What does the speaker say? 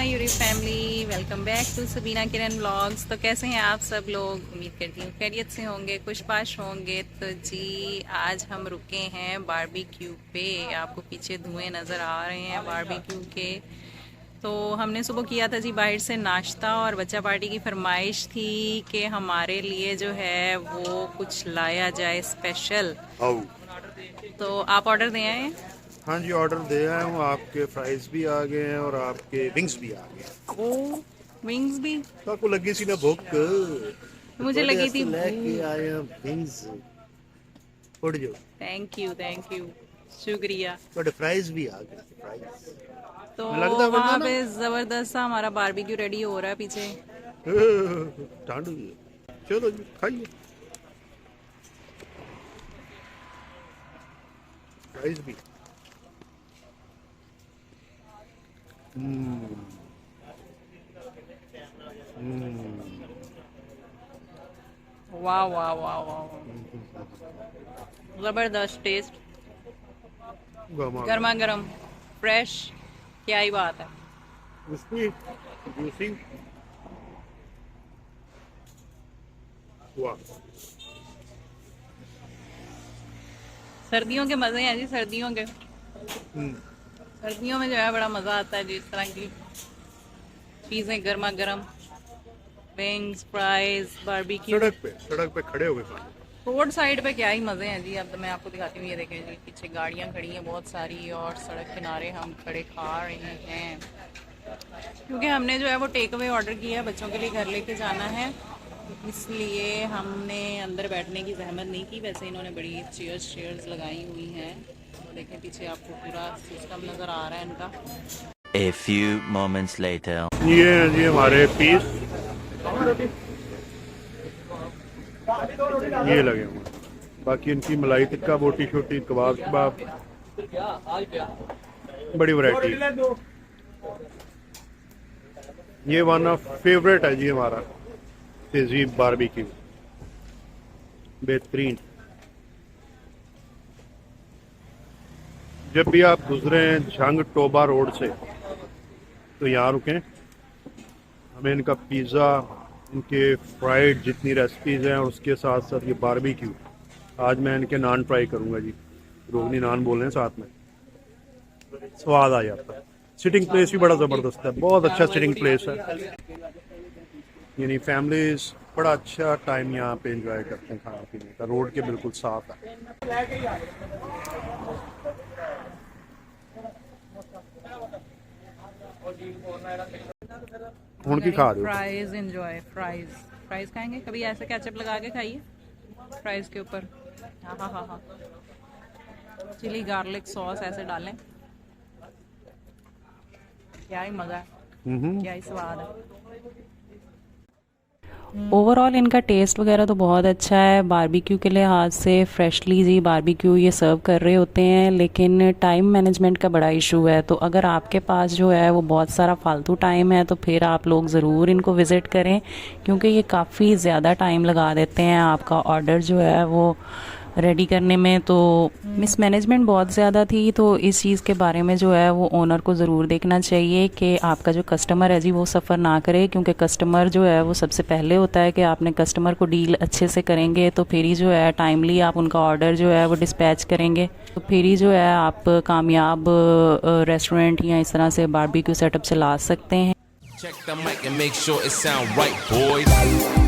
Mayuri family, welcome back to Sabina Kiran vlogs. तो कैसे हैं आप सब लोग? उम्मीद करती हूँ खैरियत से होंगे, खुशपाश होंगे। तो जी आज हम रुके हैं बारबेक्यू पे। आपको पीछे धुएं नज़र आ रहे हैं बारबेक्यू के। तो हमने सुबह किया था जी बाहर से नाश्ता, और बच्चा पार्टी की फरमाइश थी कि हमारे लिए जो है वो कुछ लाया जाए स्पेशल। तो आप ऑर्डर दे आए हैं? हाँ जी, ऑर्डर दे आया हूँ। आपके फ्राइज भी आ गए हैं और आपके विंग्स भी आ गए हैं। ओ विंग्स भी? तो आपको लगी सी ना भूख? मुझे लगी थी लेके आए हैं विंग्स। उड़ जाओ। थैंक यू शुक्रिया। बट फ्राइज भी आ गए। फ्राइज तो लगता वहाँ पे जबरदस्त सा हमारा बारबेक्यू रेडी हो रहा है पीछे। ठंड हुई है। चलो जी खाइए। फ्राइज भी। वाह वाह वाह वाह, जबरदस्त टेस्ट, गर्मा गर्म, फ्रेश, क्या ही बात है। उसकी जूसी। वाह, सर्दियों के मजे हैं जी, सर्दियों के। सर्दियों में जो है बड़ा मजा आता है जी, इस तरह की चीजें गर्मा गर्म, विंग्स, फ्राइज, बारबेक्यू। सड़क पे खड़े हो गए खाने। रोड साइड पे क्या ही मजे हैं जी। अब तो मैं आपको दिखाती हूँ, ये देखें जी, पीछे गाड़ियाँ खड़ी हैं बहुत सारी, और सड़क किनारे हम खड़े खा रहे हैं, क्योंकि हमने जो है वो टेक अवे ऑर्डर किया है, बच्चों के लिए घर लेके जाना है, इसलिए हमने अंदर बैठने की जहमत नहीं की। वैसे इन्होंने बड़ी चेयर्स लगाई हुई हैं। तो देखें पीछे आपको पूरा सिस्टम नज़र आ रहा है इनका। A few moments later. ये हैं जी हमारे पीस, ये लगे हुए। बाकी इनकी मलाई टिक्का, बोटी शोटी, कबाब शबाब, बड़ी वैरायटी। ये वन ऑफ फेवरेट है जी हमारा तहजीब बारबेक्यू, बेहतरीन। जब भी आप गुजरे झंग टोबा रोड से तो यहाँ रुकें। हमें इनका पिज़्ज़ा, इनके फ्राइड जितनी रेसिपीज़ हैं, और उसके साथ साथ ये बारबेक्यू। आज मैं इनके नान ट्राई करूँगा जी, रोगनी नान बोल रहे हैं साथ में, स्वाद आ जाता है। सिटिंग प्लेस भी बड़ा ज़बरदस्त है, बहुत अच्छा सिटिंग प्लेस है। यानी फैमिलीज बड़ा अच्छा टाइम यहाँ पे एंजॉय करते हैं खाने पीने का। रोड के बिल्कुल साफ है। की खा रहे हो? फ्राइज एंजॉय, फ्राइज खाएंगे। कभी ऐसे केचप लगा के खाइए फ्राइज के ऊपर। हाँ हाँ हाँ हाँ, चिली गार्लिक सॉस ऐसे डालें, क्या ही मज़ा है, क्या ही स्वाद है। ओवरऑल इनका टेस्ट वगैरह तो बहुत अच्छा है। बारबेक्यू के लिहाज से फ्रेशली जी बारबेक्यू ये सर्व कर रहे होते हैं, लेकिन टाइम मैनेजमेंट का बड़ा इशू है। तो अगर आपके पास जो है वो बहुत सारा फालतू टाइम है तो फिर आप लोग ज़रूर इनको विज़िट करें, क्योंकि ये काफ़ी ज़्यादा टाइम लगा देते हैं आपका ऑर्डर जो है वो रेडी करने में। तो मिसमैनेजमेंट बहुत ज़्यादा थी। तो इस चीज़ के बारे में जो है वो ओनर को ज़रूर देखना चाहिए कि आपका जो कस्टमर है जी वो सफ़र ना करे, क्योंकि कस्टमर जो है वो सबसे पहले होता है कि आपने कस्टमर को डील अच्छे से करेंगे तो फिर ही जो है टाइमली आप उनका ऑर्डर जो है वो डिस्पैच करेंगे, तो फिर ही जो है आप कामयाब रेस्टोरेंट या इस तरह से बारबेक्यू सेटअप चला सकते हैं। Check the mic and make sure it sound right, boys.